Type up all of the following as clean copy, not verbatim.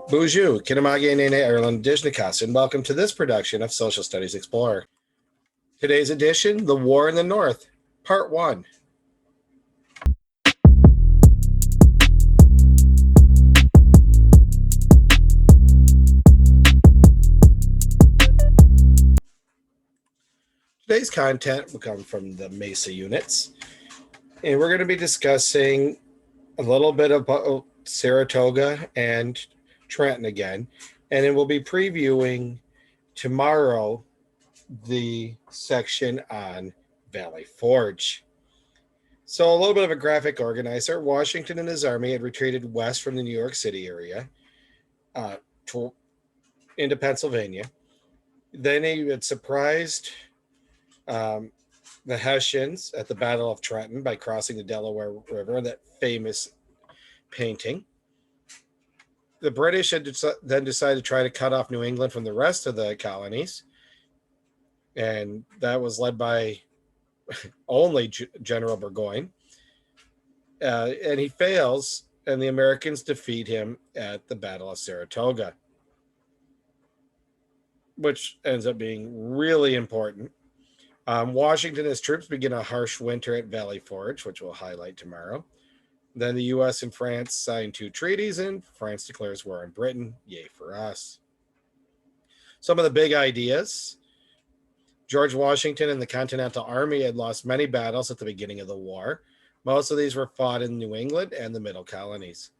Bonjour, Kinamagi Nene Ireland Dishnikas, and welcome to this production of Social Studies Explorer. Today's edition, The War in the North, Part 1. Today's content will come from the Mesa units, and we're going to be discussing a little bit about Saratoga and Trenton again, and then we'll be previewing tomorrow the section on Valley Forge. So a little bit of a graphic organizer. Washington and his army had retreated west from the New York City area into Pennsylvania. Then he had surprised the Hessians at the Battle of Trenton by crossing the Delaware River, that famous painting. The British had then decided to try to cut off New England from the rest of the colonies, and that was led by only General Burgoyne. And he fails, and the Americans defeat him at the Battle of Saratoga, which ends up being really important. Washington and his troops begin a harsh winter at Valley Forge, which we'll highlight tomorrow. Then the U.S. and France sign 2 treaties, and France declares war on Britain. Yay for us. Some of the big ideas. George Washington and the Continental Army had lost many battles at the beginning of the war. Most of these were fought in New England and the Middle Colonies.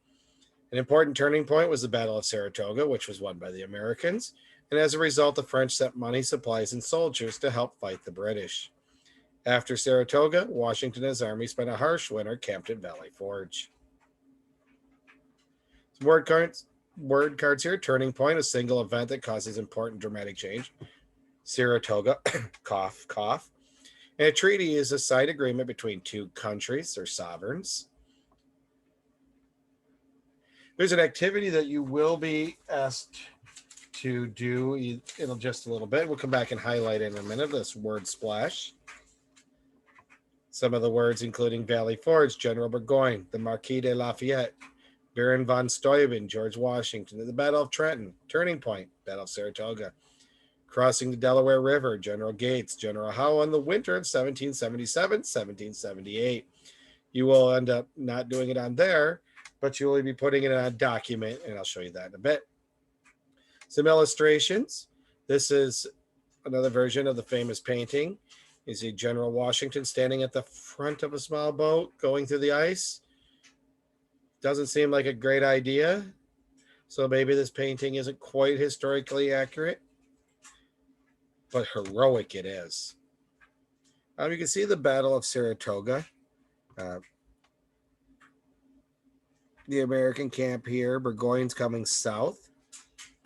An important turning point was the Battle of Saratoga, which was won by the Americans, and as a result, the French sent money, supplies, and soldiers to help fight the British. After Saratoga, Washington and his army spent a harsh winter camped at Valley Forge. Some word cards here. Turning point, a single event that causes important dramatic change. Saratoga, cough, cough. And a treaty is a side agreement between 2 countries or sovereigns. There's an activity that you will be asked to do in just a little bit. We'll come back and highlight it in a minute. This word splash. Some of the words including Valley Forge, General Burgoyne, the Marquis de Lafayette, Baron von Steuben, George Washington, the Battle of Trenton, Turning Point, Battle of Saratoga, crossing the Delaware River, General Gates, General Howe in the winter of 1777, 1778. You will end up not doing it on there, but you will be putting it on a document, and I'll show you that in a bit. Some illustrations. This is another version of the famous painting. You see General Washington standing at the front of a small boat going through the ice. Doesn't seem like a great idea. So maybe this painting isn't quite historically accurate, but heroic it is. You can see the Battle of Saratoga. The American camp here. Burgoyne's coming south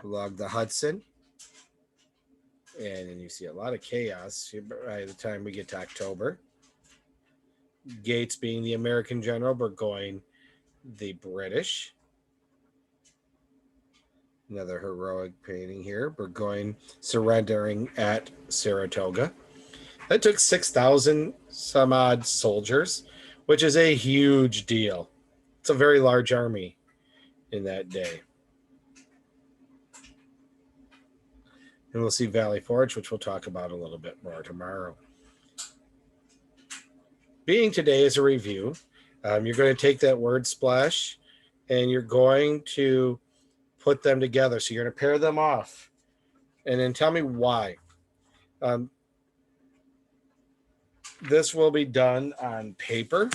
along the Hudson. And then you see a lot of chaos by the time we get to October. Gates being the American general, Burgoyne the British. Another heroic painting here. Burgoyne surrendering at Saratoga. That took 6,000 some odd soldiers, which is a huge deal. It's a very large army in that day. And we'll see Valley Forge, which we'll talk about a little bit more tomorrow. Being today is a review. You're going to take that word splash and you're going to put them together. So you're going to pair them off and then tell me why. This will be done on paper.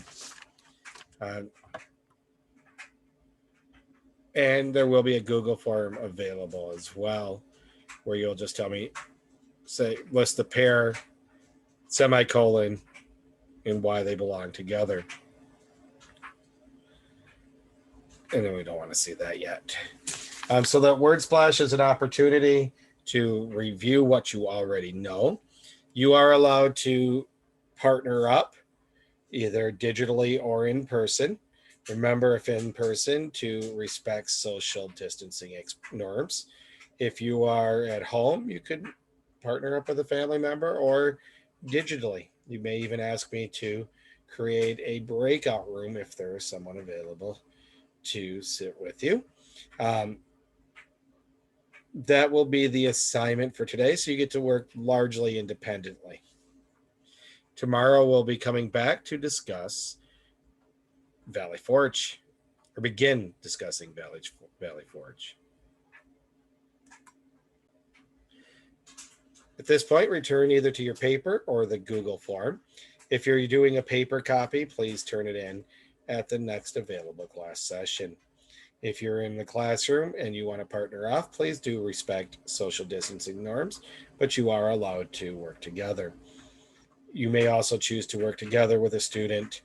And there will be a Google form available as well, where you'll just tell me, say, list the pair, semicolon, and why they belong together. And then we don't want to see that yet. So that word splash is an opportunity to review what you already know. You are allowed to partner up, either digitally or in person. Remember, if in person, to respect social distancing norms. If you are at home, you could partner up with a family member or digitally. You may even ask me to create a breakout room if there is someone available to sit with you. that will be the assignment for today. So you get to work largely independently. Tomorrow we'll be coming back to discuss Valley Forge, or begin discussing Valley Forge. At this point, return either to your paper or the Google form. If you're doing a paper copy, please turn it in at the next available class session. If you're in the classroom and you want to partner off, please do respect social distancing norms, but you are allowed to work together. You may also choose to work together with a student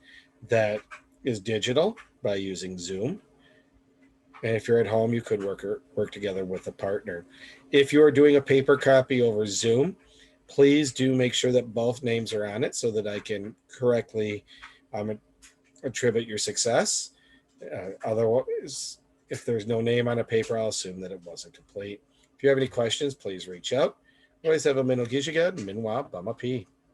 that is digital by using Zoom. And if you're at home, you could work together with a partner. If you are doing a paper copy over Zoom, please do make sure that both names are on it so that I can correctly attribute your success. Otherwise, if there's no name on a paper, I'll assume that it wasn't complete. If you have any questions, please reach out. Always have a minnow gishigad, minwa bama p.